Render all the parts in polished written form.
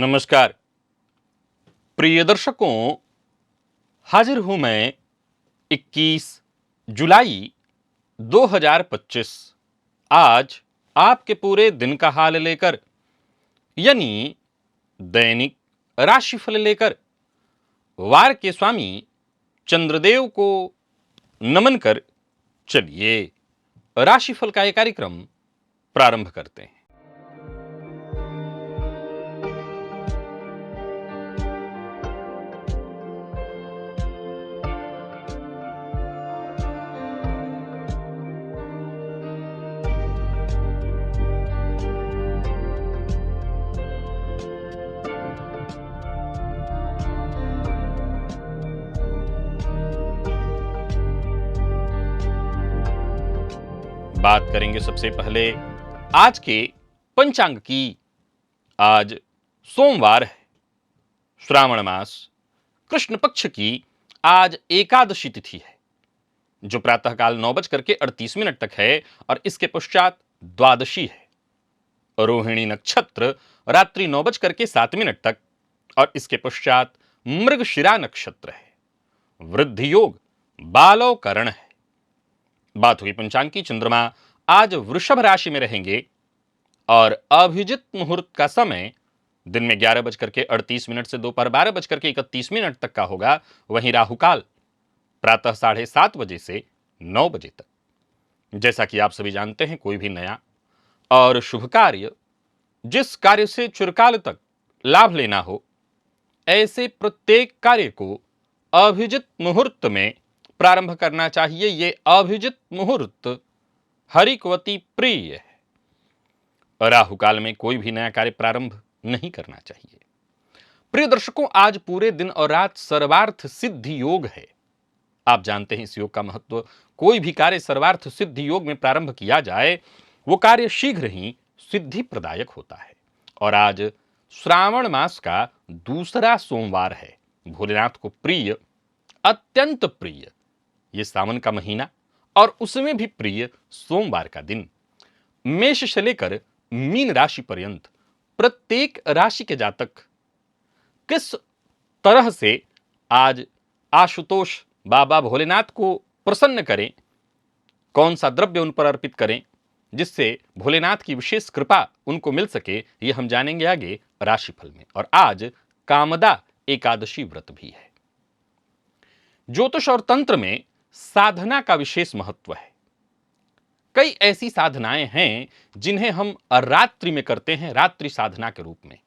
नमस्कार प्रिय दर्शकों, हाजिर हूं मैं 21 जुलाई 2025 आज आपके पूरे दिन का हाल लेकर, यानी दैनिक राशिफल लेकर। वार के स्वामी चंद्रदेव को नमन कर चलिए राशिफल का यह कार्यक्रम प्रारंभ करते हैं। बात करेंगे सबसे पहले आज के पंचांग की। आज सोमवार है, श्रावण मास कृष्ण पक्ष की आज एकादशी तिथि है, जो प्रातःकाल 9:38 तक है और इसके पश्चात द्वादशी है। रोहिणी नक्षत्र रात्रि 9:07 तक और इसके पश्चात मृगशिरा नक्षत्र है। वृद्धि योग बालवकरण है। बात हुई पंचांग की। चंद्रमा आज वृषभ राशि में रहेंगे और अभिजित मुहूर्त का समय दिन में 11:38 से दोपहर 12:31 तक का होगा। वहीं राहुकाल प्रातः 7:30 बजे से 9 बजे तक। जैसा कि आप सभी जानते हैं, कोई भी नया और शुभ कार्य, जिस कार्य से चिरकाल तक लाभ लेना हो, ऐसे प्रत्येक कार्य को अभिजित मुहूर्त में प्रारंभ करना चाहिए। ये अभिजित मुहूर्त हरिकवती प्रिय है। राहुकाल में कोई भी नया कार्य प्रारंभ नहीं करना चाहिए। प्रिय दर्शकों, आज पूरे दिन और रात सर्वार्थ सिद्धि योग है। आप जानते हैं इस योग का महत्व। कोई भी कार्य सर्वार्थ सिद्धि योग में प्रारंभ किया जाए, वो कार्य शीघ्र ही सिद्धि प्रदायक होता है। और आज श्रावण मास का दूसरा सोमवार है। भोलेनाथ को प्रिय, अत्यंत प्रिय ये सावन का महीना और उसमें भी प्रिय सोमवार का दिन। मेष से लेकर मीन राशि पर्यंत प्रत्येक राशि के जातक किस तरह से आज आशुतोष बाबा भोलेनाथ को प्रसन्न करें, कौन सा द्रव्य उन पर अर्पित करें जिससे भोलेनाथ की विशेष कृपा उनको मिल सके, ये हम जानेंगे आगे राशिफल में। और आज कामदा एकादशी व्रत भी है। ज्योतिष और तंत्र में साधना का विशेष महत्व है। कई ऐसी साधनाएं हैं जिन्हें हम रात्रि में करते हैं, रात्रि साधना के रूप में।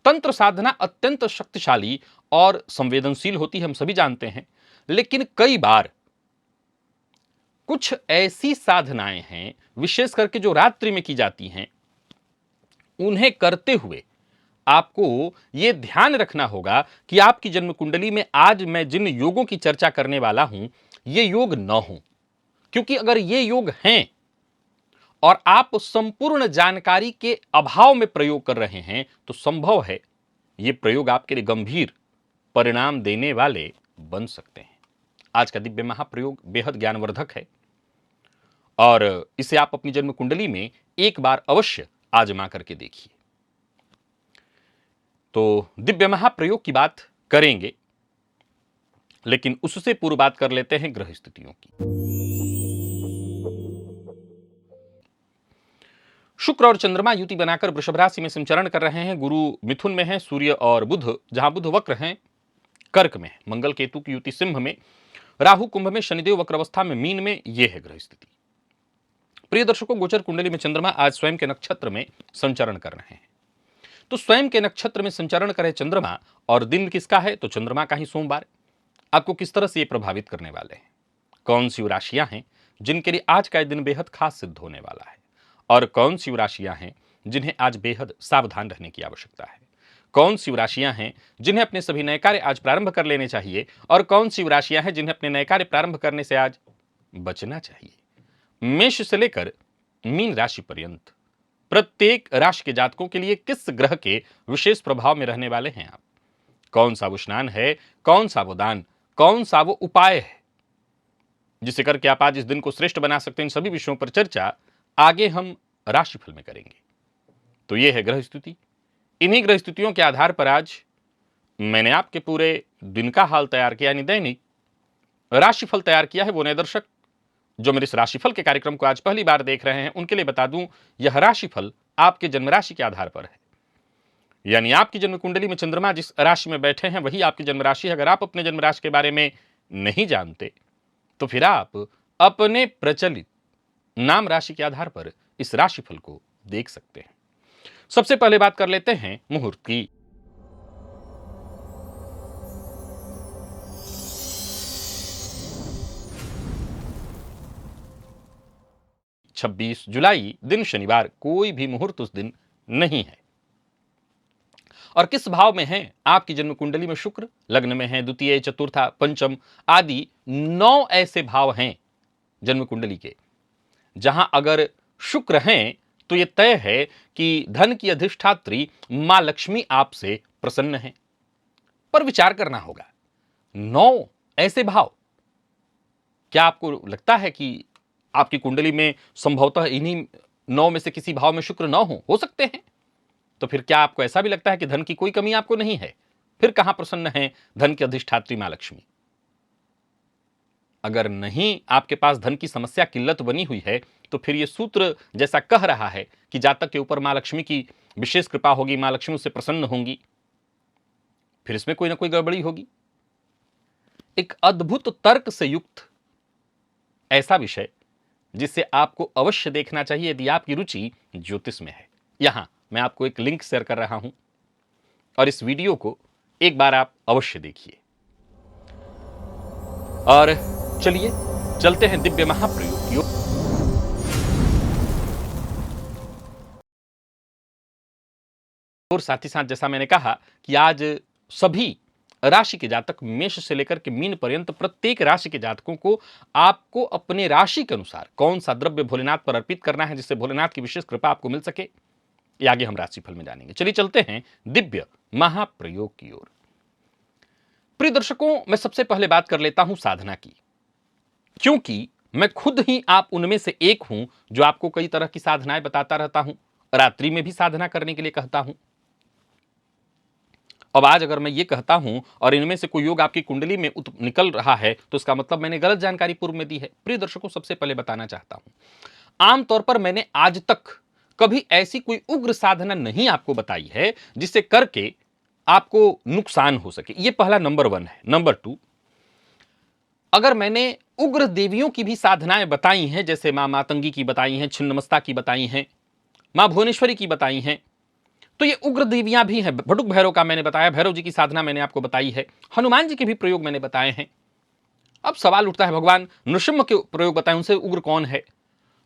तंत्र साधना अत्यंत शक्तिशाली और संवेदनशील होती है, हम सभी जानते हैं। लेकिन कई बार कुछ ऐसी साधनाएं हैं, विशेष करके जो रात्रि में की जाती हैं, उन्हें करते हुए आपको यह ध्यान रखना होगा कि आपकी जन्म कुंडली में आज मैं जिन योगों की चर्चा करने वाला हूं, ये योग न हो। क्योंकि अगर ये योग हैं और आप संपूर्ण जानकारी के अभाव में प्रयोग कर रहे हैं, तो संभव है ये प्रयोग आपके लिए गंभीर परिणाम देने वाले बन सकते हैं। आज का दिव्य महाप्रयोग बेहद ज्ञानवर्धक है और इसे आप अपनी जन्म कुंडली में एक बार अवश्य आजमा करके देखिए। तो दिव्य महाप्रयोग की बात करेंगे, लेकिन उससे पूर्व बात कर लेते हैं ग्रह स्थितियों की। शुक्र और चंद्रमा युति बनाकर वृषभ राशि में संचरण कर रहे हैं। गुरु मिथुन में है, सूर्य और बुध, जहां बुध वक्र हैं, कर्क में है। मंगल केतु की युति सिंह में, राहु कुंभ में, शनिदेव वक्र अवस्था में मीन में। यह है ग्रह स्थिति। प्रिय दर्शकों, गोचर कुंडली में चंद्रमा आज स्वयं के नक्षत्र में संचरण कर रहे हैं। तो स्वयं के नक्षत्र में संचरण करे चंद्रमा और दिन किसका है? तो चंद्रमा का ही सोमवार। आपको किस तरह से ये प्रभावित करने वाले हैं? कौन सी राशियां हैं जिनके लिए आज का दिन बेहद खास सिद्ध होने वाला है? और कौन सी राशियां हैं जिन्हें आज बेहद सावधान रहने की आवश्यकता है? कौन सी राशियां हैं जिन्हें अपने सभी नए कार्य आज प्रारंभ कर लेने चाहिए? और कौन सी राशियां हैं जिन्हें अपने नए कार्य प्रारंभ करने से आज बचना चाहिए? मेष से लेकर मीन राशि पर्यंत प्रत्येक राशि के जातकों के लिए किस ग्रह के विशेष प्रभाव में रहने वाले हैं आप? कौन सा वो स्नान है, कौन सा वो दान, कौन सा वो उपाय है जिसे करके आप आज इस दिन को श्रेष्ठ बना सकते हैं? इन सभी विषयों पर चर्चा आगे हम राशिफल में करेंगे। तो यह है ग्रह स्थिति। इन्हीं ग्रह स्थितियों के आधार पर आज मैंने आपके पूरे दिन का हाल तैयार किया, यानी दैनिक राशिफल तैयार किया है। वो नए दर्शक जो मेरे इस राशिफल के कार्यक्रम को आज पहली बार देख रहे हैं, उनके लिए बता दूं, यह राशिफल आपके जन्म राशि के आधार पर है। यानी आपकी जन्म कुंडली में चंद्रमा जिस राशि में बैठे हैं वही आपकी जन्म राशि है। अगर आप अपने जन्म राशि के बारे में नहीं जानते तो फिर आप अपने प्रचलित नाम राशि के आधार पर इस राशिफल को देख सकते हैं। सबसे पहले बात कर लेते हैं मुहूर्त की। 26 जुलाई दिन शनिवार, कोई भी मुहूर्त उस दिन नहीं है। और किस भाव में है आपकी जन्म कुंडली में? शुक्र लग्न में है, द्वितीय, चतुर्था, पंचम आदि 9 ऐसे भाव हैं जन्म कुंडली के, जहां अगर शुक्र हैं तो यह तय है कि धन की अधिष्ठात्री मां लक्ष्मी आपसे प्रसन्न है। पर विचार करना होगा, 9 ऐसे भाव, क्या आपको लगता है कि आपकी कुंडली में संभवतः इन्हीं 9 में से किसी भाव में शुक्र न हो सकते हैं? तो फिर क्या आपको ऐसा भी लगता है कि धन की कोई कमी आपको नहीं है? फिर कहां प्रसन्न है धन की अधिष्ठात्री मां लक्ष्मी? अगर नहीं आपके पास धन की समस्या, किल्लत बनी हुई है, तो फिर यह सूत्र जैसा कह रहा है कि जातक के ऊपर मां लक्ष्मी की विशेष कृपा होगी, मां लक्ष्मी उससे प्रसन्न होंगी, फिर इसमें कोई ना कोई गड़बड़ी होगी। एक अद्भुत तर्क से युक्त ऐसा विषय जिसे आपको अवश्य देखना चाहिए यदि आपकी रुचि ज्योतिष में है। यहां मैं आपको एक लिंक शेयर कर रहा हूं और इस वीडियो को एक बार आप अवश्य देखिए। और चलिए चलते हैं दिव्य महाप्रयोग की ओर। और साथ ही साथ जैसा मैंने कहा कि आज सभी राशि के जातक, मेष से लेकर के मीन पर्यंत प्रत्येक राशि के जातकों को आपको अपने राशि के अनुसार कौन सा द्रव्य भोलेनाथ पर अर्पित करना है जिससे भोलेनाथ की विशेष कृपा आपको मिल सके, ये आगे हम राशिफल में जानेंगे। चलिए चलते हैं दिव्य महाप्रयोग की ओर। प्रिय दर्शकों, मैं सबसे पहले बात कर लेता हूं साधना की, क्योंकि मैं खुद ही आप उनमें से एक हूं जो आपको कई तरह की साधनाएं बताता रहता हूं, रात्रि में भी साधना करने के लिए कहता हूं। अब आज अगर मैं ये कहता हूं और इनमें से कोई योग आपकी कुंडली में निकल रहा है तो इसका मतलब मैंने गलत जानकारी पूर्व में दी है। प्रिय दर्शकों, सबसे पहले बताना चाहता हूं, आमतौर पर मैंने आज तक कभी ऐसी कोई उग्र साधना नहीं आपको बताई है जिससे करके आपको नुकसान हो सके। यह पहला नंबर 1 है। नंबर 2, अगर मैंने उग्र देवियों की भी साधनाएं बताई हैं, जैसे मां मातंगी की बताई हैं, छिन्नमस्ता की बताई हैं, मां भुवनेश्वरी की बताई हैं, तो ये उग्र देवियां भी हैं। भटुक भैरव का मैंने बताया, भैरव जी की साधना मैंने आपको बताई है, हनुमान जी के भी प्रयोग मैंने बताए हैं। अब सवाल उठता है, भगवान नृसिंह के प्रयोग बताए, उनसे उग्र कौन है?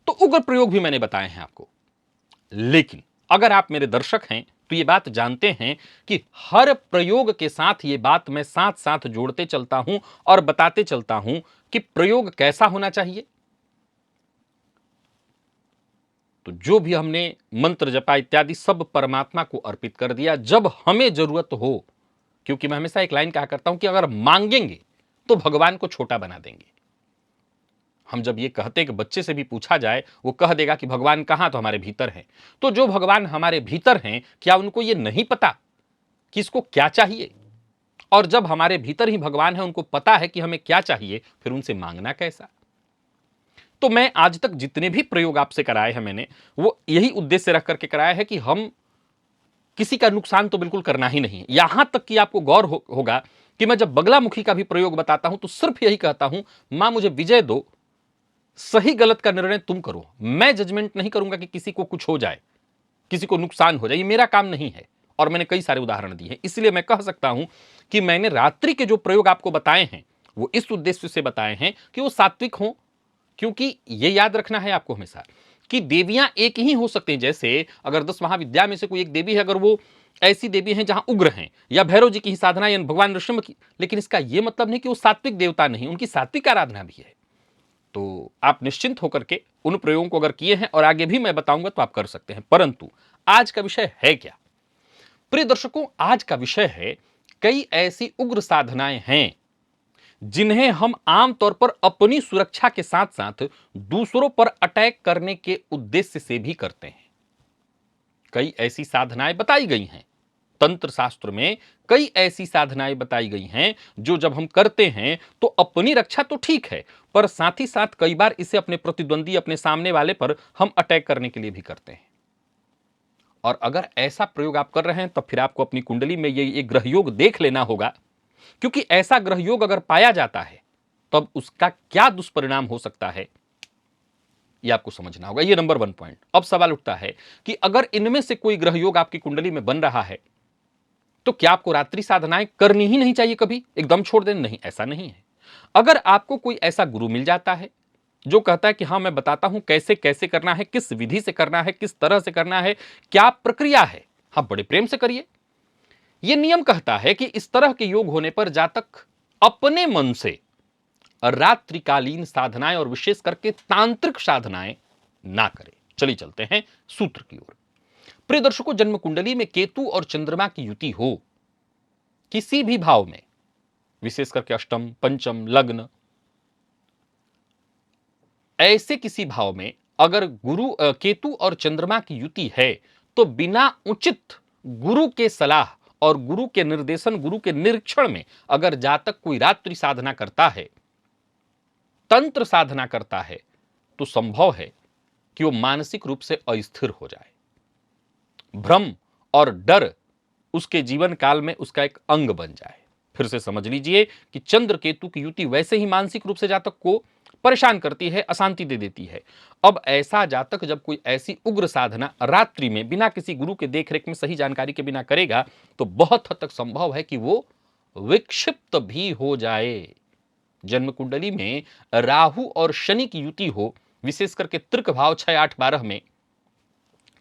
तो उग्र प्रयोग भी मैंने बताए हैं आपको। लेकिन अगर आप मेरे दर्शक हैं तो ये बात जानते हैं कि हर प्रयोग के साथ ये बात मैं साथ साथ जोड़ते चलता हूं और बताते चलता हूं कि प्रयोग कैसा होना चाहिए। तो जो भी हमने मंत्र जपा इत्यादि सब परमात्मा को अर्पित कर दिया जब हमें जरूरत हो, क्योंकि मैं हमेशा एक लाइन कहा करता हूं कि अगर मांगेंगे तो भगवान को छोटा बना देंगे। हम जब ये कहते हैं कि बच्चे से भी पूछा जाए वो कह देगा कि भगवान कहां, तो हमारे भीतर हैं। तो जो भगवान हमारे भीतर हैं, क्या उनको ये नहीं पता कि इसको क्या चाहिए? और जब हमारे भीतर ही भगवान है, उनको पता है कि हमें क्या चाहिए, फिर उनसे मांगना कैसा? तो मैं आज तक जितने भी प्रयोग आपसे कराए हैं मैंने वो यही उद्देश्य रख करके कराया है कि हम किसी का नुकसान तो बिल्कुल करना ही नहीं। यहां तक कि आपको गौर होगा कि मैं जब बगलामुखी का भी प्रयोग बताता हूं तो सिर्फ यही कहता हूं, मां मुझे विजय दो, सही गलत का निर्णय तुम करो, मैं जजमेंट नहीं करूंगा कि किसी को कुछ हो जाए, किसी को नुकसान हो जाए, ये मेरा काम नहीं है। और मैंने कई सारे उदाहरण दिए हैं, इसलिए मैं कह सकता हूं कि मैंने रात्रि के जो प्रयोग आपको बताए हैं वो इस उद्देश्य से बताए हैं कि वो सात्विक हों। क्योंकि ये याद रखना है आपको हमेशा कि देवियां एक ही हो सकते हैं। जैसे अगर 10 महाविद्या में से कोई एक देवी है, अगर वो ऐसी देवी हैं जहां उग्र हैं, या भैरव जी की ही साधना या भगवान नृसिंह की, लेकिन इसका यह मतलब नहीं कि वो सात्विक देवता नहीं, उनकी सात्विक आराधना भी है। तो आप निश्चिंत होकर के उन प्रयोगों को अगर किए हैं और आगे भी मैं बताऊंगा तो आप कर सकते हैं। परंतु आज का विषय है क्या? प्रिय दर्शकों, आज का विषय है कई ऐसी उग्र साधनाएं हैं जिन्हें हम आमतौर पर अपनी सुरक्षा के साथ साथ दूसरों पर अटैक करने के उद्देश्य से भी करते हैं। कई ऐसी साधनाएं बताई गई हैं तंत्र शास्त्र में कई ऐसी साधनाएं बताई गई हैं जो जब हम करते हैं तो अपनी रक्षा तो ठीक है, पर साथ ही साथ कई बार इसे अपने प्रतिद्वंदी, अपने सामने वाले पर हम अटैक करने के लिए भी करते हैं। और अगर ऐसा प्रयोग आप कर रहे हैं, तब फिर आपको अपनी कुंडली में ये ग्रह योग देख लेना होगा, क्योंकि ऐसा ग्रह योग अगर पाया जाता है तब उसका क्या दुष्परिणाम हो सकता है, यह आपको समझना होगा। ये नंबर 1 पॉइंट। अब सवाल उठता है कि अगर इनमें से कोई ग्रह योग आपकी कुंडली में बन रहा है तो क्या आपको रात्रि साधनाएं करनी ही नहीं चाहिए, कभी एकदम छोड़ देना? नहीं, ऐसा नहीं है। अगर आपको कोई ऐसा गुरु मिल जाता है जो कहता है कि हां, मैं बताता हूं कैसे कैसे करना है, किस विधि से करना है, किस तरह से करना है, क्या प्रक्रिया है, हां, बड़े प्रेम से करिए। यह नियम कहता है कि इस तरह के योग होने पर जातक अपने मन से रात्रिकालीन साधनाएं और विशेष करके तांत्रिक साधनाएं ना करें। चलिए चलते हैं सूत्र की ओर। प्रिय दर्शकों, जन्म कुंडली में केतु और चंद्रमा की युति हो किसी भी भाव में, विशेष करके अष्टम, पंचम, लग्न, ऐसे किसी भाव में अगर केतु और चंद्रमा की युति है तो बिना उचित गुरु के सलाह और गुरु के निर्देशन, गुरु के निरीक्षण में अगर जातक कोई रात्रि साधना करता है, तंत्र साधना करता है, तो संभव है कि वो मानसिक रूप से अस्थिर हो जाए। भ्रम और डर उसके जीवन काल में उसका एक अंग बन जाए। फिर से समझ लीजिए कि चंद्र केतु की युति वैसे ही मानसिक रूप से जातक को परेशान करती है, अशांति दे देती है। अब ऐसा जातक जब कोई ऐसी उग्र साधना रात्रि में बिना किसी गुरु के देखरेख में, सही जानकारी के बिना करेगा, तो बहुत हद तक संभव है कि वो विक्षिप्त भी हो जाए। जन्म कुंडली में राहु और शनि की युति हो, विशेष करके तृक भाव 6, 8, 12 में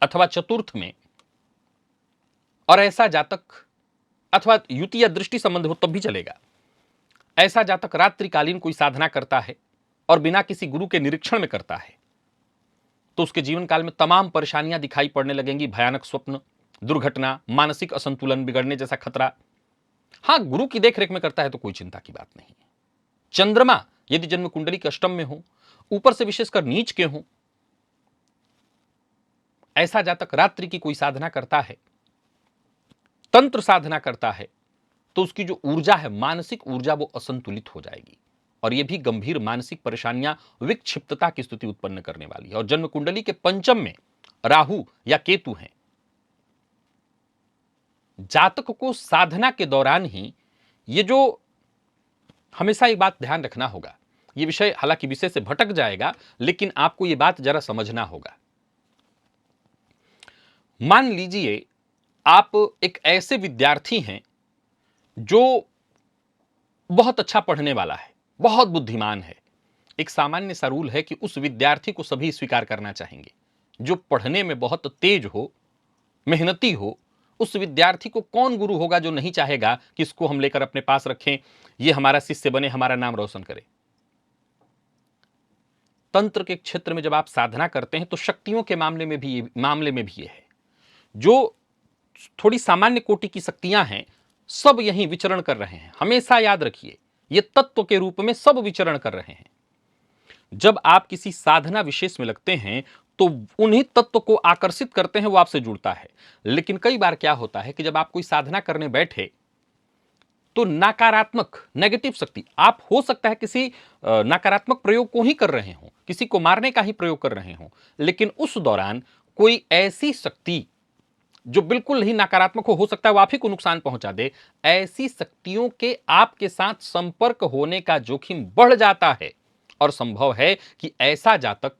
अथवा चतुर्थ में, और ऐसा जातक, अथवा युति या दृष्टि संबंध हो तब भी चलेगा, ऐसा जातक रात्रिकालीन कोई साधना करता है और बिना किसी गुरु के निरीक्षण में करता है, तो उसके जीवन काल में तमाम परेशानियां दिखाई पड़ने लगेंगी। भयानक स्वप्न, दुर्घटना, मानसिक असंतुलन बिगड़ने जैसा खतरा। हां, गुरु की देखरेख में करता है तो कोई चिंता की बात नहीं है। चंद्रमा यदि जन्म कुंडली के अष्टम में हो, ऊपर से विशेषकर नीच के हो, ऐसा जातक रात्रि की कोई साधना करता है, तंत्र साधना करता है, तो उसकी जो ऊर्जा है, मानसिक ऊर्जा, वो असंतुलित हो जाएगी और यह भी गंभीर मानसिक परेशानियां, विक्षिप्तता की स्थिति उत्पन्न करने वाली है। और जन्म कुंडली के पंचम में राहु या केतु हैं, जातक को साधना के दौरान ही, ये जो हमेशा एक बात ध्यान रखना होगा, ये विषय हालांकि विषय से भटक जाएगा, लेकिन आपको ये बात जरा समझना होगा। मान लीजिए आप एक ऐसे विद्यार्थी हैं जो बहुत अच्छा पढ़ने वाला है, बहुत बुद्धिमान है। एक सामान्य सा रूल है कि उस विद्यार्थी को सभी स्वीकार करना चाहेंगे। जो पढ़ने में बहुत तेज हो, मेहनती हो, उस विद्यार्थी को कौन गुरु होगा जो नहीं चाहेगा कि इसको हम लेकर अपने पास रखें, ये हमारा शिष्य बने, हमारा नाम रोशन करे। तंत्र के क्षेत्र में जब आप साधना करते हैं तो शक्तियों के मामले में भी ये है, जो थोड़ी सामान्य कोटि की शक्तियां हैं, सब यहीं विचरण कर रहे हैं। हमेशा याद रखिए, ये तत्व के रूप में सब विचरण कर रहे हैं। जब आप किसी साधना विशेष में लगते हैं तो उन्हीं तत्व को आकर्षित करते हैं, वो आपसे जुड़ता है। लेकिन कई बार क्या होता है कि जब आप कोई साधना करने बैठे तो नकारात्मक, नेगेटिव शक्ति, आप हो सकता है किसी नकारात्मक प्रयोग को ही कर रहे हो, किसी को मारने का ही प्रयोग कर रहे हो, लेकिन उस दौरान कोई ऐसी शक्ति जो बिल्कुल ही नकारात्मक हो सकता है वो आप ही को नुकसान पहुंचा दे, ऐसी शक्तियों के आपके साथ संपर्क होने का जोखिम बढ़ जाता है और संभव है कि ऐसा जातक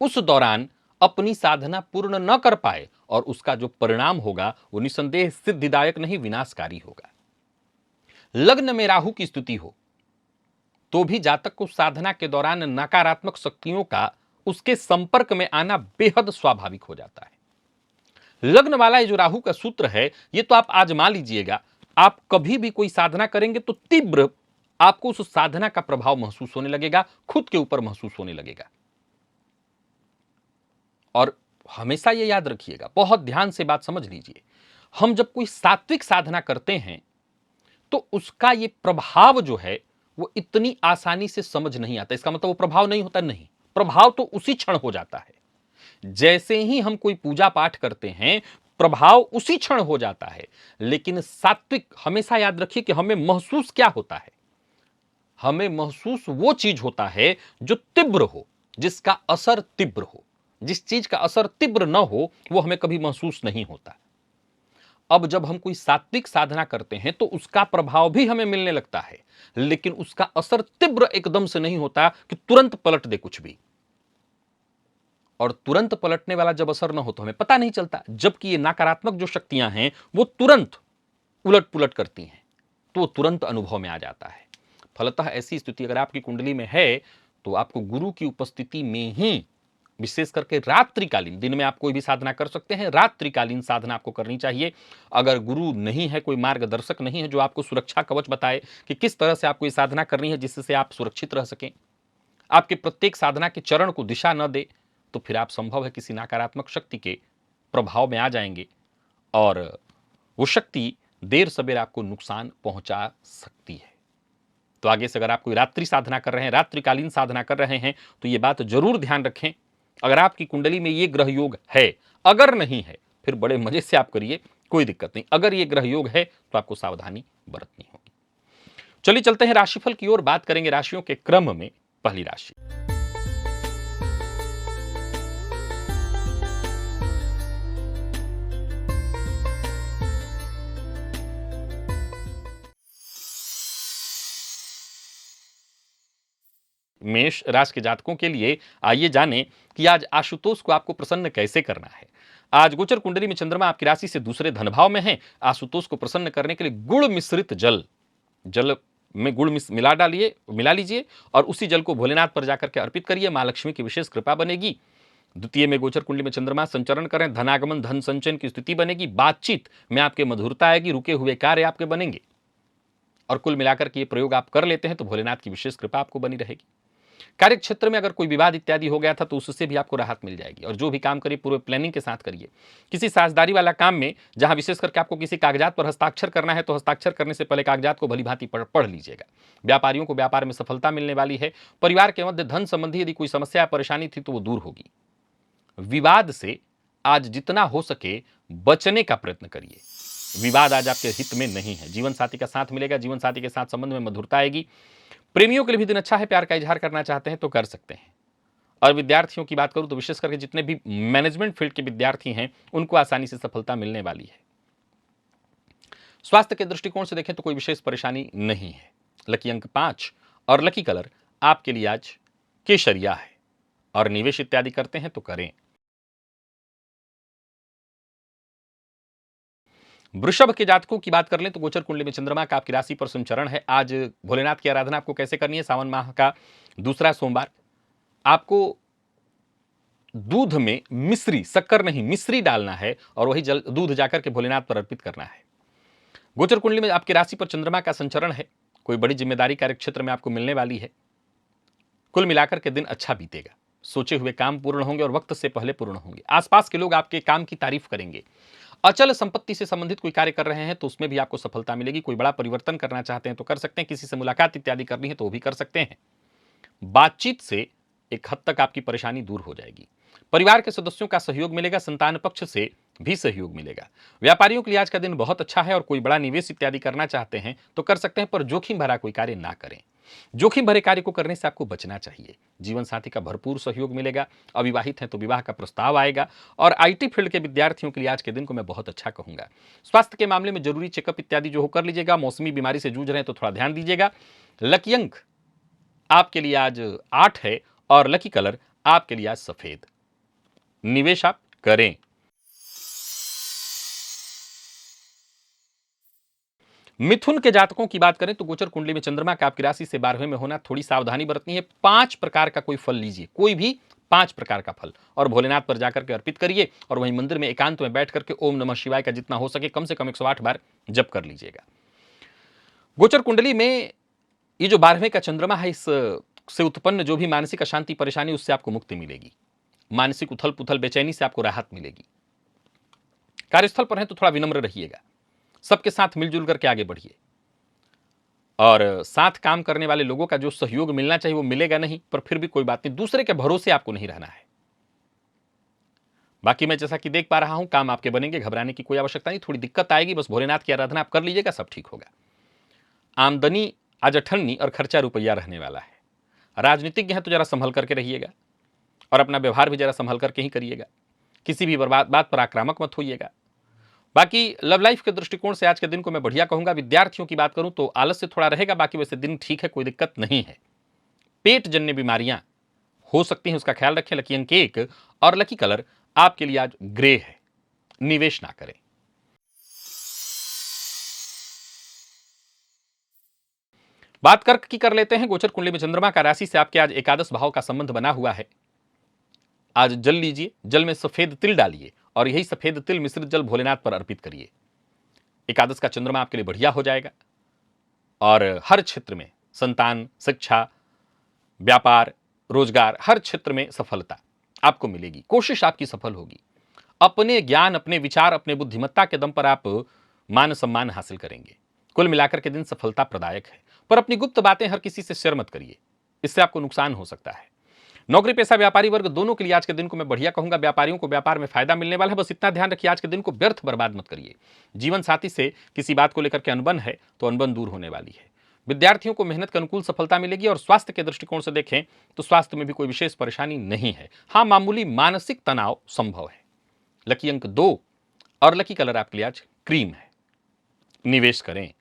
उस दौरान अपनी साधना पूर्ण न कर पाए और उसका जो परिणाम होगा वो निसंदेह सिद्धिदायक नहीं, विनाशकारी होगा। लग्न में राहु की स्थिति हो तो भी जातक को साधना के दौरान नकारात्मक शक्तियों का उसके संपर्क में आना बेहद स्वाभाविक हो जाता है। लग्न वाला ये जो राहु का सूत्र है, ये तो आप आजमा लीजिएगा। आप कभी भी कोई साधना करेंगे तो तीव्र आपको उस साधना का प्रभाव महसूस होने लगेगा, खुद के ऊपर महसूस होने लगेगा। और हमेशा ये याद रखिएगा, बहुत ध्यान से बात समझ लीजिए, हम जब कोई सात्विक साधना करते हैं तो उसका ये प्रभाव जो है वो इतनी आसानी से समझ नहीं आता। इसका मतलब वो प्रभाव नहीं होता, नहीं, प्रभाव तो उसी क्षण हो जाता है। जैसे ही हम कोई पूजा पाठ करते हैं, प्रभाव उसी क्षण हो जाता है। लेकिन सात्विक, हमेशा याद रखिए कि हमें महसूस क्या होता है, हमें महसूस वो चीज होता है जो तीव्र हो, जिसका असर तीव्र हो। जिस चीज का असर तीव्र न हो वो हमें कभी महसूस नहीं होता। अब जब हम कोई सात्विक साधना करते हैं तो उसका प्रभाव भी हमें मिलने लगता है, लेकिन उसका असर तीव्र एकदम से नहीं होता कि तुरंत पलट दे कुछ भी। और तुरंत पलटने वाला जब असर न हो तो हमें पता नहीं चलता, जबकि ये नकारात्मक जो शक्तियां हैं वो तुरंत उलट पुलट करती हैं, तो वो तुरंत अनुभव में आ जाता है। फलतः ऐसी स्थिति अगर आपकी कुंडली में है तो आपको गुरु की उपस्थिति में ही, विशेष करके रात्रिकालीन, दिन में आप कोई भी साधना कर सकते हैं, रात्रिकालीन साधना आपको करनी चाहिए। अगर गुरु नहीं है, कोई मार्गदर्शक नहीं है जो आपको सुरक्षा कवच बताए कि किस तरह से आपको ये साधना करनी है जिससे आप सुरक्षित रह सकें, आपके प्रत्येक साधना के चरण को दिशा न दे, तो फिर आप संभव है किसी नकारात्मक शक्ति के प्रभाव में आ जाएंगे और वो शक्ति देर सवेर आपको नुकसान पहुंचा सकती है। तो आगे से अगर आप कोई रात्रि साधना कर रहे हैं, रात्रिकालीन साधना कर रहे हैं, तो ये बात जरूर ध्यान रखें, अगर आपकी कुंडली में ये ग्रह योग है, अगर नहीं है फिर बड़े मजे से आप करिए, कोई दिक्कत नहीं। अगर ये ग्रह योग है तो आपको सावधानी बरतनी होगी। चलिए चलते हैं राशिफल की ओर, बात करेंगे राशियों के क्रम में। पहली राशि मेष राशि के जातकों के लिए आइए जानें कि आज आशुतोष को आपको प्रसन्न कैसे करना है। आज गोचर कुंडली में चंद्रमा आपकी राशि से दूसरे धन भाव में है। आशुतोष को प्रसन्न करने के लिए गुड़ मिश्रित जल में गुड़ मिला लीजिए और उसी जल को भोलेनाथ पर जाकर के अर्पित करिए। मां लक्ष्मी की विशेष कृपा बनेगी। द्वितीय में गोचर कुंडली में चंद्रमा संचरण करें, धनागमन धन संचयन की स्थिति बनेगी। बातचीत में आपके मधुरता आएगी, रुके हुए कार्य आपके बनेंगे और कुल मिलाकर के ये प्रयोग आप कर लेते हैं तो भोलेनाथ की विशेष कृपा आपको बनी रहेगी। कार्य क्षेत्र में अगर कोई विवाद इत्यादि हो गया था तो उससे भी आपको राहत मिल जाएगी और जो भी काम करिए पूरे प्लानिंग के साथ करिए। किसी साझेदारी वाला काम में जहां विशेष करके आपको किसी कागजात पर हस्ताक्षर करना है तो हस्ताक्षर करने से पहले कागजात को भली भांति पढ़ लीजिएगा। व्यापारियों को व्यापार में सफलता मिलने वाली है। परिवार के मध्य धन संबंधी यदि कोई समस्या या परेशानी थी तो वो दूर होगी। विवाद से आज जितना हो सके बचने का प्रयत्न करिए। विवाद आज आपके हित में नहीं है। जीवन साथी का साथ मिलेगा, जीवन साथी के साथ संबंध में मधुरता आएगी। प्रेमियों के लिए भी दिन अच्छा है, प्यार का इजहार करना चाहते हैं तो कर सकते हैं। और विद्यार्थियों की बात करूं तो विशेष करके जितने भी मैनेजमेंट फील्ड के विद्यार्थी हैं उनको आसानी से सफलता मिलने वाली है। स्वास्थ्य के दृष्टिकोण से देखें तो कोई विशेष परेशानी नहीं है। लकी अंक 5 और लकी कलर आपके लिए आज केसरिया है और निवेश इत्यादि करते हैं तो करें। वृषभ के जातकों की बात कर लें तो गोचर कुंडली में चंद्रमा का आपकी राशि पर संचरण है। आज भोलेनाथ की आराधना आपको कैसे करनी है। सावन माह का दूसरा सोमवार आपको दूध में मिश्री, शक्कर नहीं मिश्री डालना है और वही दूध जाकर के भोलेनाथ पर अर्पित करना है। गोचर कुंडली में आपकी राशि पर चंद्रमा का संचरण है। कोई बड़ी जिम्मेदारी कार्य क्षेत्र में आपको मिलने वाली है। कुल मिलाकर के दिन अच्छा बीतेगा। सोचे हुए काम पूर्ण होंगे और वक्त से पहले पूर्ण होंगे। आसपास के लोग आपके काम की तारीफ करेंगे। अचल संपत्ति से संबंधित कोई कार्य कर रहे हैं तो उसमें भी आपको सफलता मिलेगी। कोई बड़ा परिवर्तन करना चाहते हैं तो कर सकते हैं। किसी से मुलाकात इत्यादि करनी है तो वो भी कर सकते हैं। बातचीत से एक हद तक आपकी परेशानी दूर हो जाएगी। परिवार के सदस्यों का सहयोग मिलेगा। संतान पक्ष से भी सहयोग मिलेगा। व्यापारियों के लिए आज का दिन बहुत अच्छा है और कोई बड़ा निवेश इत्यादि करना चाहते हैं तो कर सकते हैं, पर जोखिम भरा कोई कार्य ना करें। जोखिम भरे कार्य को करने से आपको बचना चाहिए। जीवन साथी का भरपूर सहयोग मिलेगा। अविवाहित हैं तो विवाह का प्रस्ताव आएगा और आईटी फील्ड के विद्यार्थियों के लिए आज के दिन को मैं बहुत अच्छा कहूंगा। स्वास्थ्य के मामले में जरूरी चेकअप इत्यादि जो हो कर लीजिएगा। मौसमी बीमारी से जूझ रहे हैं तो थोड़ा ध्यान दीजिएगा। लकी अंक आपके लिए आज 8 है और लकी कलर आपके लिए आज सफेद। निवेश आप करें। मिथुन के जातकों की बात करें तो गोचर कुंडली में चंद्रमा का आपकी राशि से 12वें में होना, थोड़ी सावधानी बरतनी है। 5 प्रकार का कोई फल लीजिए, कोई भी 5 प्रकार का फल, और भोलेनाथ पर जाकर के अर्पित करिए और वहीं मंदिर में एकांत में बैठ करके ओम नमः शिवाय का जितना हो सके कम से कम 108 बार जप कर लीजिएगा। गोचर कुंडली में ये जो 12वें का चंद्रमा है, इस से उत्पन्न जो भी मानसिक अशांति परेशानी उससे आपको मुक्ति मिलेगी। मानसिक उथल पुथल बेचैनी से आपको राहत मिलेगी। कार्यस्थल पर है तो थोड़ा विनम्र रहिएगा। सबके साथ मिलजुल करके आगे बढ़िए और साथ काम करने वाले लोगों का जो सहयोग मिलना चाहिए वो मिलेगा नहीं, पर फिर भी कोई बात नहीं। दूसरे के भरोसे आपको नहीं रहना है। बाकी मैं जैसा कि देख पा रहा हूं, काम आपके बनेंगे, घबराने की कोई आवश्यकता नहीं। थोड़ी दिक्कत आएगी, बस भोलेनाथ की आराधना आप कर लीजिएगा, सब ठीक होगा। आमदनी आज अठन्नी और खर्चा रुपया रहने वाला है। राजनीतिज्ञ है तो जरा संभल करके रहिएगा और अपना व्यवहार भी जरा संभल करके ही करिएगा। किसी भी बर्बाद बात पर आक्रामक मत होइएगा। बाकी लव लाइफ के दृष्टिकोण से आज के दिन को मैं बढ़िया कहूंगा। विद्यार्थियों की बात करूं तो आलस्य थोड़ा रहेगा, बाकी वैसे दिन ठीक है, कोई दिक्कत नहीं है। पेट जन्य बीमारियां हो सकती हैं, उसका ख्याल रखें। लकी अंक 1 और लकी कलर आपके लिए आज ग्रे है। निवेश ना करें। बात कर्क की कर लेते हैं। गोचर कुंडली में चंद्रमा का राशि से आपके आज एकादश भाव का संबंध बना हुआ है। आज जल लीजिए, जल में सफेद तिल डालिए और यही सफेद तिल मिश्रित जल भोलेनाथ पर अर्पित करिए। एकादश का चंद्रमा आपके लिए बढ़िया हो जाएगा और हर क्षेत्र में संतान, शिक्षा, व्यापार, रोजगार, हर क्षेत्र में सफलता आपको मिलेगी। कोशिश आपकी सफल होगी। अपने ज्ञान, अपने विचार, अपने बुद्धिमत्ता के दम पर आप मान सम्मान हासिल करेंगे। कुल मिलाकर के दिन सफलता प्रदायक है, पर अपनी गुप्त बातें हर किसी से शेयर मत करिए, इससे आपको नुकसान हो सकता है। नौकरी पेशा व्यापारी वर्ग दोनों के लिए आज के दिन को मैं बढ़िया कहूंगा। व्यापारियों को व्यापार में फायदा मिलने वाला है, बस इतना ध्यान रखिए आज के दिन को व्यर्थ बर्बाद मत करिए। जीवन साथी से किसी बात को लेकर के अनबन है तो अनबन दूर होने वाली है। विद्यार्थियों को मेहनत के अनुकूल सफलता मिलेगी और स्वास्थ्य के दृष्टिकोण से देखें तो स्वास्थ्य में भी कोई विशेष परेशानी नहीं है। हाँ, मामूली मानसिक तनाव संभव है। लकी अंक 2 और लकी कलर आपके लिए आज क्रीम है। निवेश करें।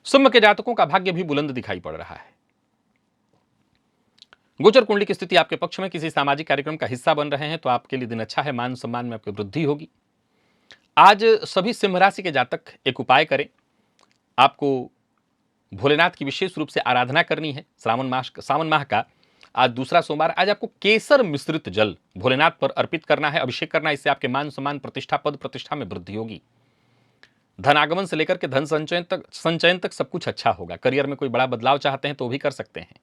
सिंह के जातकों का भाग्य भी बुलंद दिखाई पड़ रहा है। गोचर कुंडली की स्थिति आपके पक्ष में। किसी सामाजिक कार्यक्रम का हिस्सा बन रहे हैं तो आपके लिए दिन अच्छा है। मान सम्मान में आपकी वृद्धि होगी। आज सभी सिंह राशि के जातक एक उपाय करें। आपको भोलेनाथ की विशेष रूप से आराधना करनी है। सावन माह का आज दूसरा सोमवार। आज आपको केसर मिश्रित जल भोलेनाथ पर अर्पित करना है, अभिषेक करना है। इससे आपके मान सम्मान, प्रतिष्ठा, पद प्रतिष्ठा में वृद्धि होगी। धन आगमन से लेकर के धन संचयन तक सब कुछ अच्छा होगा। करियर में कोई बड़ा बदलाव चाहते हैं तो भी कर सकते हैं।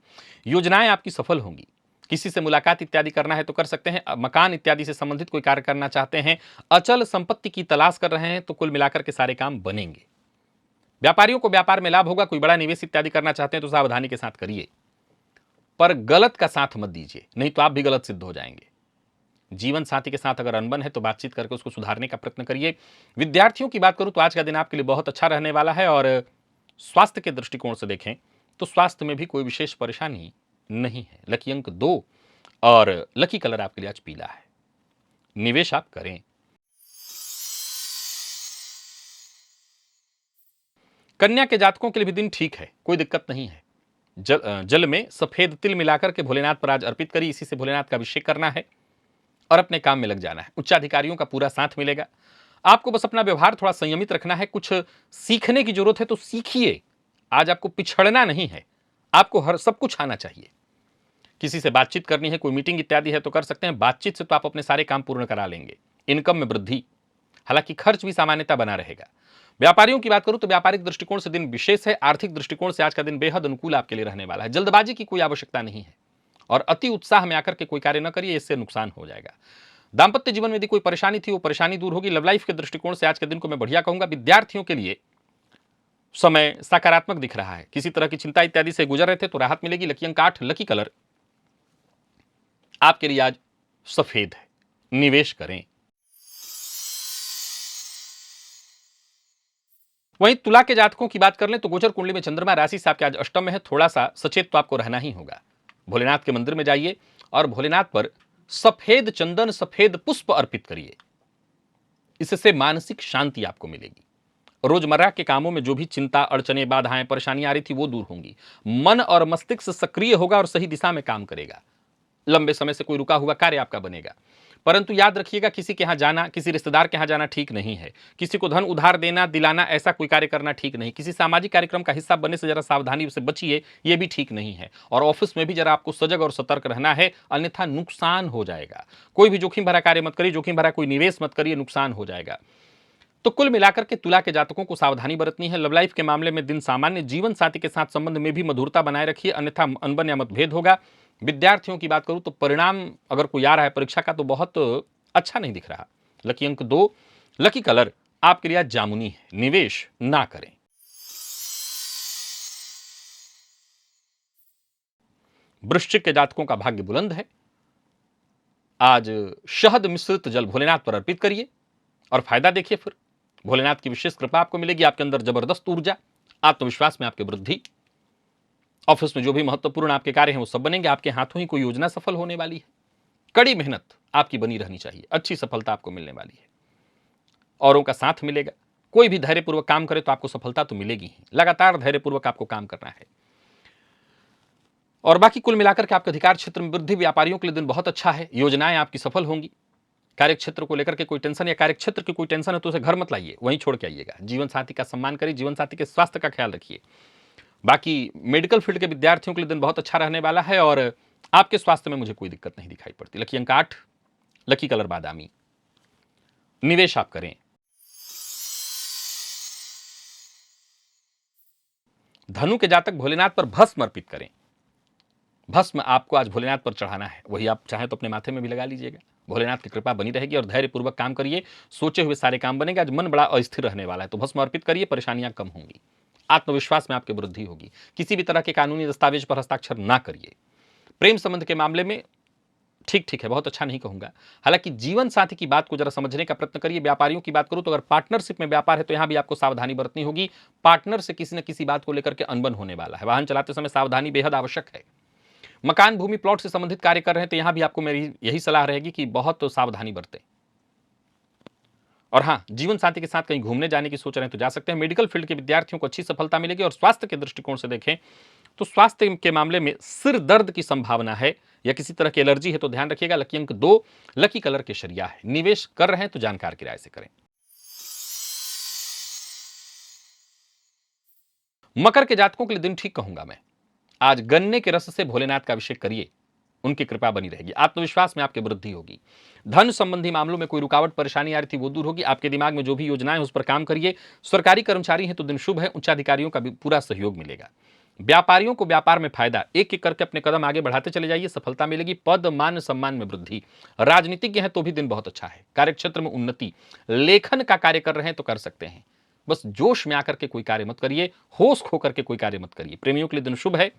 योजनाएं आपकी सफल होंगी। किसी से मुलाकात इत्यादि करना है तो कर सकते हैं। मकान इत्यादि से संबंधित कोई कार्य करना चाहते हैं, अचल संपत्ति की तलाश कर रहे हैं तो कुल मिलाकर के सारे काम बनेंगे। व्यापारियों को व्यापार में लाभ होगा। कोई बड़ा निवेश इत्यादि करना चाहते हैं तो सावधानी के साथ करिए, पर गलत का साथ मत दीजिए, नहीं तो आप भी गलत सिद्ध हो जाएंगे। जीवन साथी के साथ अगर अनबन है तो बातचीत करके उसको सुधारने का प्रयत्न करिए। विद्यार्थियों की बात करूं तो आज का दिन आपके लिए बहुत अच्छा रहने वाला है और स्वास्थ्य के दृष्टिकोण से देखें तो स्वास्थ्य में भी कोई विशेष परेशानी नहीं है। लकी अंक 2 और लकी कलर आपके लिए आज पीला है। निवेश आप करें। कन्या के जातकों के लिए भी दिन ठीक है, कोई दिक्कत नहीं है। जल में सफेद तिल मिलाकर के भोलेनाथ पर आज अर्पित करिए। इसी से भोलेनाथ का अभिषेक करना है और अपने काम में लग जाना है। उच्चाधिकारियों का पूरा साथ मिलेगा। आपको बस अपना व्यवहार थोड़ा संयमित रखना है। कुछ सीखने की जरूरत है तो सीखिए। आज आपको पिछड़ना नहीं है, आपको हर सब कुछ आना चाहिए। किसी से बातचीत करनी है, कोई मीटिंग इत्यादि है तो कर सकते हैं। बातचीत से तो आप अपने सारे काम पूर्ण करा लेंगे। इनकम में वृद्धि, हालांकि खर्च भी सामान्यता बना रहेगा। व्यापारियों की बात करूं तो व्यापारिक दृष्टिकोण से दिन विशेष है। आर्थिक दृष्टिकोण से आज का दिन बेहद अनुकूल आपके लिए रहने वाला है। जल्दबाजी की कोई आवश्यकता नहीं है और अति उत्साह में आकर के कोई कार्य न करिए, इससे नुकसान हो जाएगा। दांपत्य जीवन में यदि कोई परेशानी थी वो परेशानी दूर होगी। लव लाइफ के दृष्टिकोण से आज के दिन को मैं बढ़िया कहूंगा। विद्यार्थियों के लिए समय सकारात्मक दिख रहा है। किसी तरह की चिंता इत्यादि से गुजर रहे थे तो राहत मिलेगी। लकी अंक 8, लकी कलर आपके लिए आज सफेद है। निवेश करें। वहीं तुला के जातकों की बात कर लें तो गोचर कुंडली में चंद्रमा राशि से आपके आज अष्टम में है। थोड़ा सा सचेत तो आपको रहना ही होगा। भोलेनाथ के मंदिर में जाइए और भोलेनाथ पर सफेद चंदन, सफेद पुष्प अर्पित करिए। इससे मानसिक शांति आपको मिलेगी। रोजमर्रा के कामों में जो भी चिंता, अड़चने, बाधाएं, परेशानियां आ रही थी वो दूर होंगी। मन और मस्तिष्क सक्रिय होगा और सही दिशा में काम करेगा। लंबे समय से कोई रुका हुआ कार्य आपका बनेगा। परंतु याद रखिएगा, किसी के यहां जाना, किसी रिश्तेदार के यहां जाना ठीक नहीं है। किसी को धन उधार देना, दिलाना, ऐसा कोई कार्य करना ठीक नहीं। किसी सामाजिक कार्यक्रम का हिस्सा बनने से जरा सावधानी से बचिए, यह भी ठीक नहीं है। और ऑफिस में भी जरा आपको सजग और सतर्क रहना है, अन्यथा नुकसान हो जाएगा। कोई भी जोखिम भरा कार्य मत करिए, जोखिम भरा कोई निवेश मत करिए, नुकसान हो जाएगा। तो कुल मिलाकर के तुला के जातकों को सावधानी बरतनी है। लव लाइफ के मामले में दिन सामान्य। जीवन साथी के साथ संबंध में भी मधुरता बनाए रखिए, अन्यथा अनबन या मतभेद होगा। विद्यार्थियों की बात करूं तो परिणाम अगर कोई आ रहा है परीक्षा का तो बहुत अच्छा नहीं दिख रहा। लकी अंक 2, लकी कलर आपके लिए जामुनी है। निवेश ना करें। वृश्चिक के जातकों का भाग्य बुलंद है। आज शहद मिश्रित जल भोलेनाथ पर अर्पित करिए और फायदा देखिए। फिर भोलेनाथ की विशेष कृपा आपको मिलेगी। आपके अंदर जबरदस्त ऊर्जा, आत्मविश्वास में आपकी वृद्धि, ऑफिस में जो भी महत्वपूर्ण आपके कार्य हैं वो सब बनेंगे। आपके हाथों ही कोई योजना सफल होने वाली है। कड़ी मेहनत आपकी बनी रहनी चाहिए, अच्छी सफलता आपको मिलने वाली है। औरों का साथ मिलेगा। कोई भी धैर्यपूर्वक काम करे तो आपको सफलता तो मिलेगी ही। लगातार धैर्यपूर्वक आपको काम करना है। और बाकी कुल मिलाकर के आपके अधिकार क्षेत्र में वृद्धि, व्यापारियों के लिए दिन बहुत अच्छा है। योजनाएं आपकी सफल होंगी। कार्य क्षेत्र को लेकर के कोई टेंशन या कार्य क्षेत्र की कोई टेंशन है तो उसे घर मत लाइए, वहीं छोड़ के आइएगा। जीवन साथी का सम्मान करिए, जीवन साथी के स्वास्थ्य का ख्याल रखिए। बाकी मेडिकल फील्ड के विद्यार्थियों के लिए दिन बहुत अच्छा रहने वाला है और आपके स्वास्थ्य में मुझे कोई दिक्कत नहीं दिखाई पड़ती। लकी अंक 8, लकी कलर बादामी। निवेश आप करें। धनु के जातक भोलेनाथ पर भस्म अर्पित करें। भस्म आपको आज भोलेनाथ पर चढ़ाना है, वही आप चाहें तो अपने माथे में भी लगा लीजिएगा। भोलेनाथ की कृपा बनी रहेगी और धैर्यपूर्वक काम करिए, सोचे हुए सारे काम बनेंगे। आज मन बड़ा अस्थिर रहने वाला है तो भस्म अर्पित करिए, परेशानियां कम होंगी। आत्मविश्वास में आपकी वृद्धि होगी। किसी भी तरह के कानूनी दस्तावेज पर हस्ताक्षर ना करिए। प्रेम संबंध के मामले में ठीक ठीक है, बहुत अच्छा नहीं कहूंगा। हालांकि जीवन साथी की बात को जरा समझने का प्रयत्न करिए। व्यापारियों की बात करूं तो अगर पार्टनरशिप में व्यापार है तो यहां भी आपको सावधानी बरतनी होगी। पार्टनर से किसी न किसी बात को लेकर के अनबन होने वाला है। वाहन चलाते समय सावधानी बेहद आवश्यक है। मकान, भूमि, प्लॉट से संबंधित कार्य कर रहे हैं तो यहां भी आपको मेरी यही सलाह रहेगी कि बहुत सावधानी बरतें। और हां, जीवन साथी के साथ कहीं घूमने जाने की सोच रहे हैं तो जा सकते हैं। मेडिकल फील्ड के विद्यार्थियों को अच्छी सफलता मिलेगी। और स्वास्थ्य के दृष्टिकोण से देखें तो स्वास्थ्य के मामले में सिर दर्द की संभावना है या किसी तरह की एलर्जी है तो ध्यान रखिएगा। लकी अंक 2, लकी कलर केसरिया है। निवेश कर रहे हैं तो जानकार की राय से करें। मकर के जातकों के लिए दिन ठीक कहूंगा मैं। आज गन्ने के रस से भोलेनाथ का अभिषेक करिए, उनकी कृपा बनी रहेगी। आत्मविश्वास में आपकी वृद्धि होगी। धन संबंधी मामलों में कोई रुकावट परेशानी आ रही थी वो दूर होगी। आपके दिमाग में जो भी योजनाएं उस पर काम करिए। सरकारी कर्मचारी हैं तो दिन शुभ है। उच्चाधिकारियों का भी पूरा सहयोग मिलेगा। व्यापारियों को व्यापार में फायदा, एक एक करके अपने कदम आगे बढ़ाते चले जाइए, सफलता मिलेगी। पद, मान, सम्मान में वृद्धि। राजनीतिज्ञ हैं तो भी दिन बहुत अच्छा है। कार्यक्षेत्र में उन्नति। लेखन का कार्य कर रहे हैं तो कर सकते हैं। बस जोश में आकर के कोई कार्य मत करिए, होश खो करके कोई कार्य मत करिए। प्रेमियों के लिए दिन शुभ है।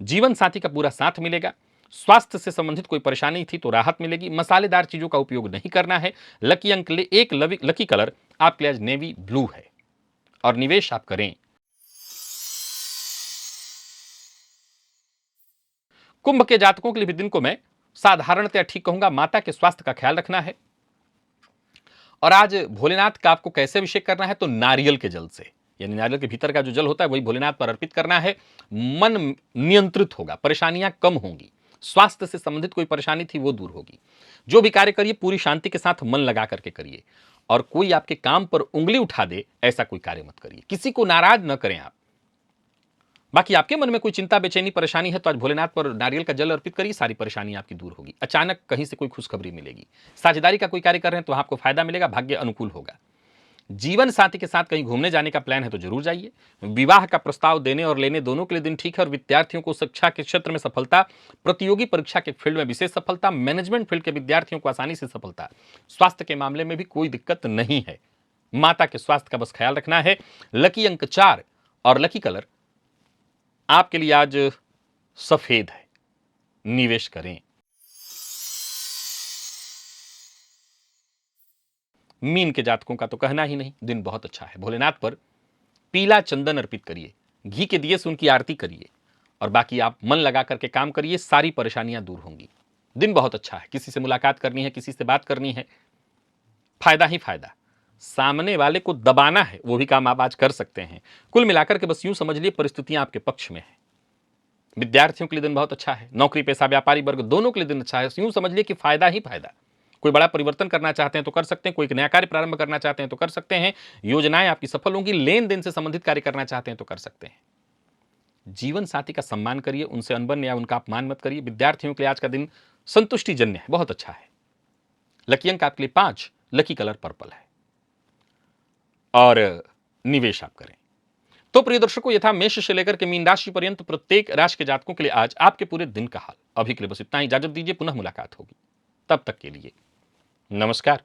जीवन साथी का पूरा साथ मिलेगा। स्वास्थ्य से संबंधित कोई परेशानी थी तो राहत मिलेगी। मसालेदार चीजों का उपयोग नहीं करना है। लकी अंक 1, लकी कलर आपके लिए आज नेवी ब्लू है। और निवेश आप करें। कुंभ के जातकों के लिए भी दिन को मैं साधारणतया ठीक कहूंगा। माता के स्वास्थ्य का ख्याल रखना है। और आज भोलेनाथ का आपको कैसे अभिषेक करना है तो नारियल के जल से, यानी नारियल के भीतर का जो जल होता है वही भोलेनाथ पर अर्पित करना है। मन नियंत्रित होगा, परेशानियां कम होंगी। स्वास्थ्य से संबंधित कोई परेशानी थी वो दूर होगी। जो भी कार्य करिए पूरी शांति के साथ मन लगा करके करिए। और कोई आपके काम पर उंगली उठा दे ऐसा कोई कार्य मत करिए। किसी को नाराज न करें आप। बाकी आपके मन में कोई चिंता, बेचैनी, परेशानी है तो आज भोलेनाथ पर नारियल का जल अर्पित करिए, सारी परेशानी आपकी दूर होगी। अचानक कहीं से कोई खुशखबरी मिलेगी। साझेदारी का कोई कार्य कर रहे हैं तो आपको फायदा मिलेगा, भाग्य अनुकूल होगा। जीवन साथी के साथ कहीं घूमने जाने का प्लान है तो जरूर जाइए। विवाह का प्रस्ताव देने और लेने दोनों के लिए दिन ठीक है। और विद्यार्थियों को शिक्षा के क्षेत्र में सफलता, प्रतियोगी परीक्षा के फील्ड में विशेष सफलता, मैनेजमेंट फील्ड के विद्यार्थियों को आसानी से सफलता। स्वास्थ्य के मामले में भी कोई दिक्कत नहीं है। माता के स्वास्थ्य का बस ख्याल रखना है। लकी अंक 4 और लकी कलर आपके लिए आज सफेद है। निवेश करें। मीन के जातकों का तो कहना ही नहीं, दिन बहुत अच्छा है। भोलेनाथ पर पीला चंदन अर्पित करिए, घी के दिए से उनकी आरती करिए। और बाकी आप मन लगा करके काम करिए, सारी परेशानियां दूर होंगी। दिन बहुत अच्छा है। किसी से मुलाकात करनी है, किसी से बात करनी है, फायदा ही फायदा। सामने वाले को दबाना है वो भी काम आप आज कर सकते हैं। कुल मिलाकर के बस यूं समझ लिए परिस्थितियां आपके पक्ष में है। विद्यार्थियों के लिए दिन बहुत अच्छा है। नौकरी पेशा व्यापारी वर्ग दोनों के लिए दिन अच्छा है। यूं समझ लिए कि फायदा ही फायदा। कोई बड़ा परिवर्तन करना चाहते हैं तो कर सकते हैं। कोई नया कार्य प्रारंभ करना चाहते हैं तो कर सकते हैं। योजनाएं आपकी सफल होंगी। लेन देन से संबंधित कार्य करना चाहते हैं तो कर सकते हैं। जीवन साथी का सम्मान करिए, उनसे अनबन या उनका अपमान मत करिए। विद्यार्थियों के लिए आज का दिन संतुष्टिजन्य है, बहुत अच्छा है। लकी अंक आपके लिए 5, लकी कलर पर्पल है। और निवेश आप करें। तो प्रिय दर्शकों, यथा मेष से लेकर के मीन राशि पर्यंत प्रत्येक राशि के जातकों के लिए आज आपके पूरे दिन का हाल। अभी के लिए बस इतना ही। इजाजत दीजिए, पुनः मुलाकात होगी। तब तक के लिए नमस्कार।